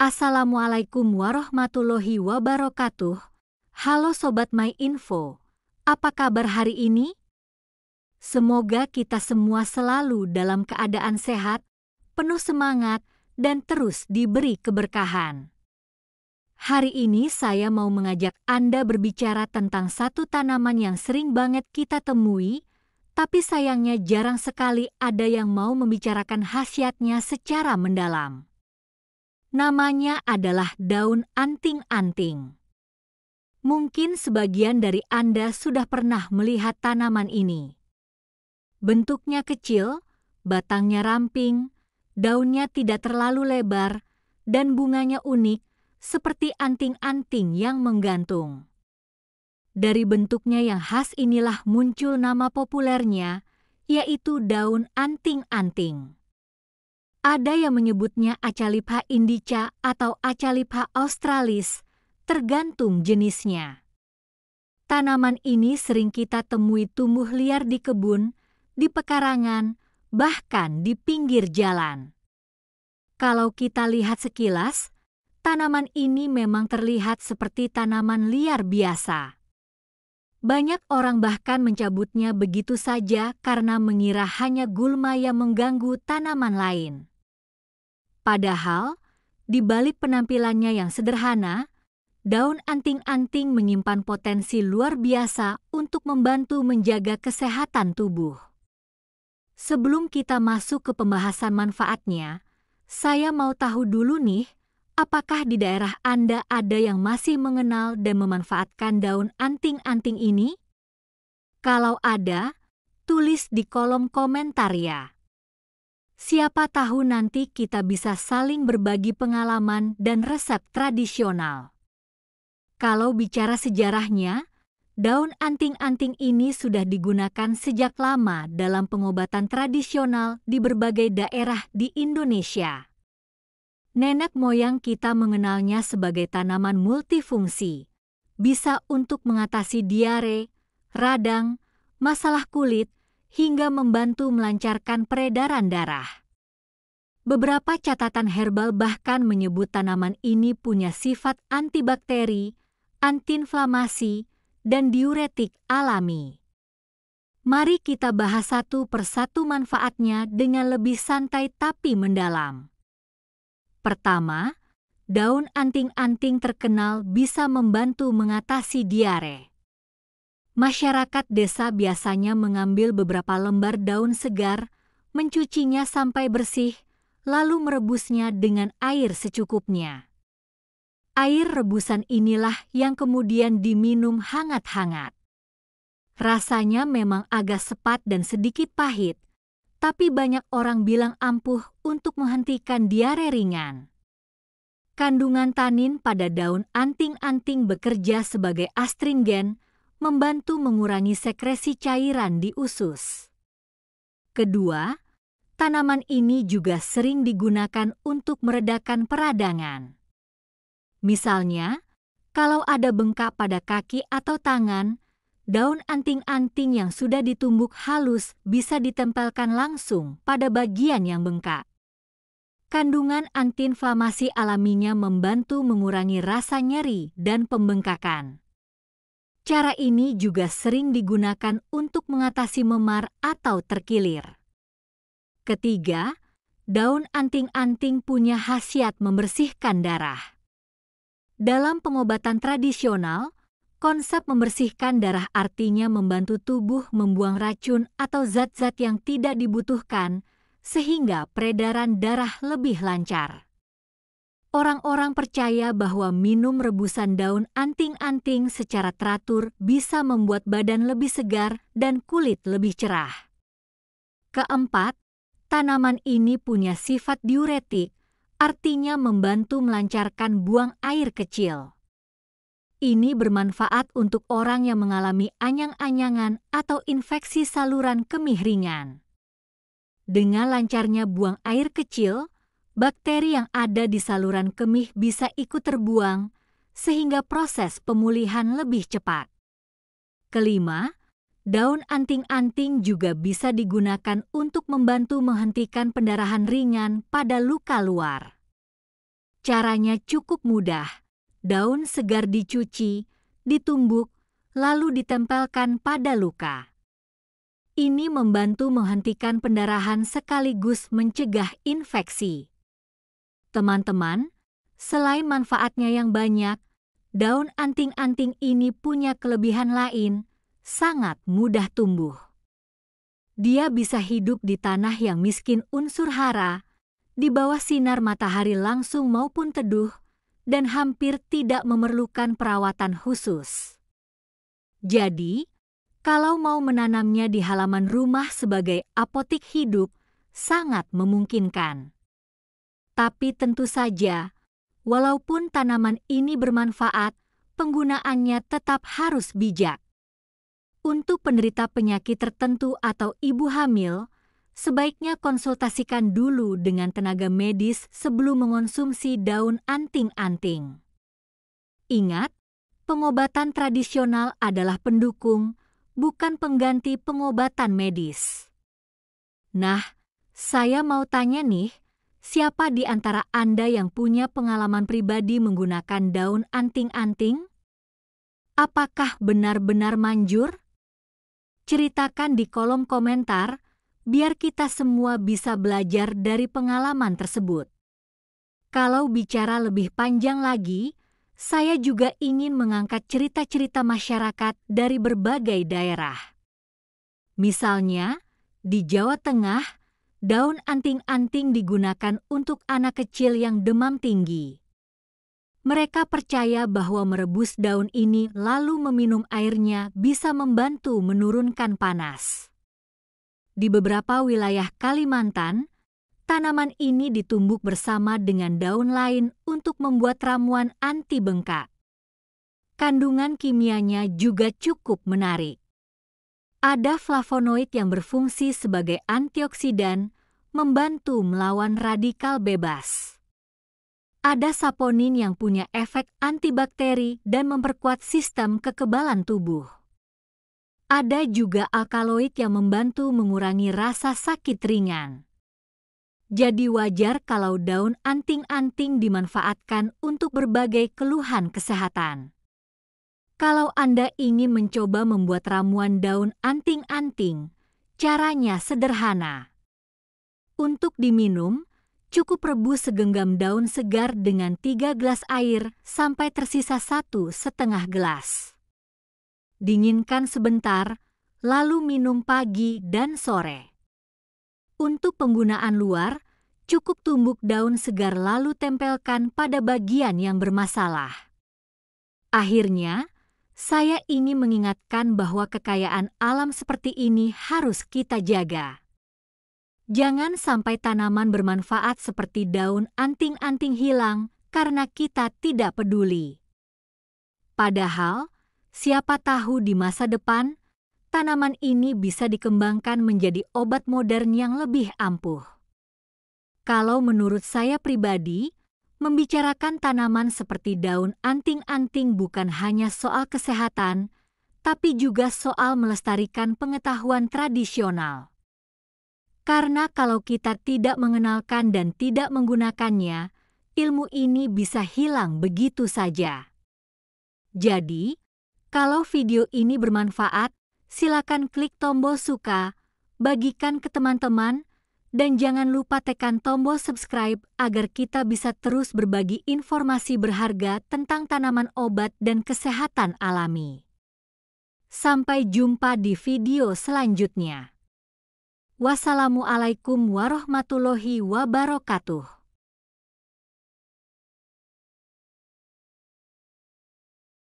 Assalamualaikum warahmatullahi wabarakatuh. Halo Sobat My Info, apa kabar hari ini? Semoga kita semua selalu dalam keadaan sehat, penuh semangat, dan terus diberi keberkahan. Hari ini saya mau mengajak Anda berbicara tentang satu tanaman yang sering banget kita temui, tapi sayangnya jarang sekali ada yang mau membicarakan khasiatnya secara mendalam. Namanya adalah daun anting-anting. Mungkin sebagian dari Anda sudah pernah melihat tanaman ini. Bentuknya kecil, batangnya ramping, daunnya tidak terlalu lebar, dan bunganya unik seperti anting-anting yang menggantung. Dari bentuknya yang khas inilah muncul nama populernya, yaitu daun anting-anting. Ada yang menyebutnya Acalypha indica atau Acalypha australis, tergantung jenisnya. Tanaman ini sering kita temui tumbuh liar di kebun, di pekarangan, bahkan di pinggir jalan. Kalau kita lihat sekilas, tanaman ini memang terlihat seperti tanaman liar biasa. Banyak orang bahkan mencabutnya begitu saja karena mengira hanya gulma yang mengganggu tanaman lain. Padahal, di balik penampilannya yang sederhana, daun anting-anting menyimpan potensi luar biasa untuk membantu menjaga kesehatan tubuh. Sebelum kita masuk ke pembahasan manfaatnya, saya mau tahu dulu nih, apakah di daerah Anda ada yang masih mengenal dan memanfaatkan daun anting-anting ini? Kalau ada, tulis di kolom komentar ya. Siapa tahu nanti kita bisa saling berbagi pengalaman dan resep tradisional. Kalau bicara sejarahnya, daun anting-anting ini sudah digunakan sejak lama dalam pengobatan tradisional di berbagai daerah di Indonesia. Nenek moyang kita mengenalnya sebagai tanaman multifungsi, bisa untuk mengatasi diare, radang, masalah kulit, hingga membantu melancarkan peredaran darah. Beberapa catatan herbal bahkan menyebut tanaman ini punya sifat antibakteri, antiinflamasi, dan diuretik alami. Mari kita bahas satu persatu manfaatnya dengan lebih santai tapi mendalam. Pertama, daun anting-anting terkenal bisa membantu mengatasi diare. Masyarakat desa biasanya mengambil beberapa lembar daun segar, mencucinya sampai bersih, lalu merebusnya dengan air secukupnya. Air rebusan inilah yang kemudian diminum hangat-hangat. Rasanya memang agak sepat dan sedikit pahit, tapi banyak orang bilang ampuh untuk menghentikan diare ringan. Kandungan tanin pada daun anting-anting bekerja sebagai astringen, membantu mengurangi sekresi cairan di usus. Kedua, tanaman ini juga sering digunakan untuk meredakan peradangan. Misalnya, kalau ada bengkak pada kaki atau tangan, daun anting-anting yang sudah ditumbuk halus bisa ditempelkan langsung pada bagian yang bengkak. Kandungan antiinflamasi alaminya membantu mengurangi rasa nyeri dan pembengkakan. Cara ini juga sering digunakan untuk mengatasi memar atau terkilir. Ketiga, daun anting-anting punya khasiat membersihkan darah. Dalam pengobatan tradisional, konsep membersihkan darah artinya membantu tubuh membuang racun atau zat-zat yang tidak dibutuhkan, sehingga peredaran darah lebih lancar. Orang-orang percaya bahwa minum rebusan daun anting-anting secara teratur bisa membuat badan lebih segar dan kulit lebih cerah. Keempat, tanaman ini punya sifat diuretik, artinya membantu melancarkan buang air kecil. Ini bermanfaat untuk orang yang mengalami anyang-anyangan atau infeksi saluran kemih ringan. Dengan lancarnya buang air kecil, bakteri yang ada di saluran kemih bisa ikut terbuang, sehingga proses pemulihan lebih cepat. Kelima, daun anting-anting juga bisa digunakan untuk membantu menghentikan pendarahan ringan pada luka luar. Caranya cukup mudah. Daun segar dicuci, ditumbuk, lalu ditempelkan pada luka. Ini membantu menghentikan pendarahan sekaligus mencegah infeksi. Teman-teman, selain manfaatnya yang banyak, daun anting-anting ini punya kelebihan lain, sangat mudah tumbuh. Dia bisa hidup di tanah yang miskin unsur hara, di bawah sinar matahari langsung maupun teduh, dan hampir tidak memerlukan perawatan khusus. Jadi, kalau mau menanamnya di halaman rumah sebagai apotik hidup, sangat memungkinkan. Tapi tentu saja, walaupun tanaman ini bermanfaat, penggunaannya tetap harus bijak. Untuk penderita penyakit tertentu atau ibu hamil, sebaiknya konsultasikan dulu dengan tenaga medis sebelum mengonsumsi daun anting-anting. Ingat, pengobatan tradisional adalah pendukung, bukan pengganti pengobatan medis. Nah, saya mau tanya nih, siapa di antara Anda yang punya pengalaman pribadi menggunakan daun anting-anting? Apakah benar-benar manjur? Ceritakan di kolom komentar, biar kita semua bisa belajar dari pengalaman tersebut. Kalau bicara lebih panjang lagi, saya juga ingin mengangkat cerita-cerita masyarakat dari berbagai daerah. Misalnya, di Jawa Tengah, daun anting-anting digunakan untuk anak kecil yang demam tinggi. Mereka percaya bahwa merebus daun ini lalu meminum airnya bisa membantu menurunkan panas. Di beberapa wilayah Kalimantan, tanaman ini ditumbuk bersama dengan daun lain untuk membuat ramuan anti bengkak. Kandungan kimianya juga cukup menarik. Ada flavonoid yang berfungsi sebagai antioksidan, membantu melawan radikal bebas. Ada saponin yang punya efek antibakteri dan memperkuat sistem kekebalan tubuh. Ada juga alkaloid yang membantu mengurangi rasa sakit ringan. Jadi wajar kalau daun anting-anting dimanfaatkan untuk berbagai keluhan kesehatan. Kalau Anda ingin mencoba membuat ramuan daun anting-anting, caranya sederhana. Untuk diminum, cukup rebus segenggam daun segar dengan 3 gelas air sampai tersisa 1,5 gelas. Dinginkan sebentar, lalu minum pagi dan sore. Untuk penggunaan luar, cukup tumbuk daun segar lalu tempelkan pada bagian yang bermasalah. Akhirnya, saya ingin mengingatkan bahwa kekayaan alam seperti ini harus kita jaga. Jangan sampai tanaman bermanfaat seperti daun anting-anting hilang karena kita tidak peduli. Padahal, siapa tahu di masa depan, tanaman ini bisa dikembangkan menjadi obat modern yang lebih ampuh. Kalau menurut saya pribadi, membicarakan tanaman seperti daun anting-anting bukan hanya soal kesehatan, tapi juga soal melestarikan pengetahuan tradisional. Karena kalau kita tidak mengenalkan dan tidak menggunakannya, ilmu ini bisa hilang begitu saja. Jadi, kalau video ini bermanfaat, silakan klik tombol suka, bagikan ke teman-teman, dan jangan lupa tekan tombol subscribe agar kita bisa terus berbagi informasi berharga tentang tanaman obat dan kesehatan alami. Sampai jumpa di video selanjutnya. Wassalamualaikum warahmatullahi wabarakatuh.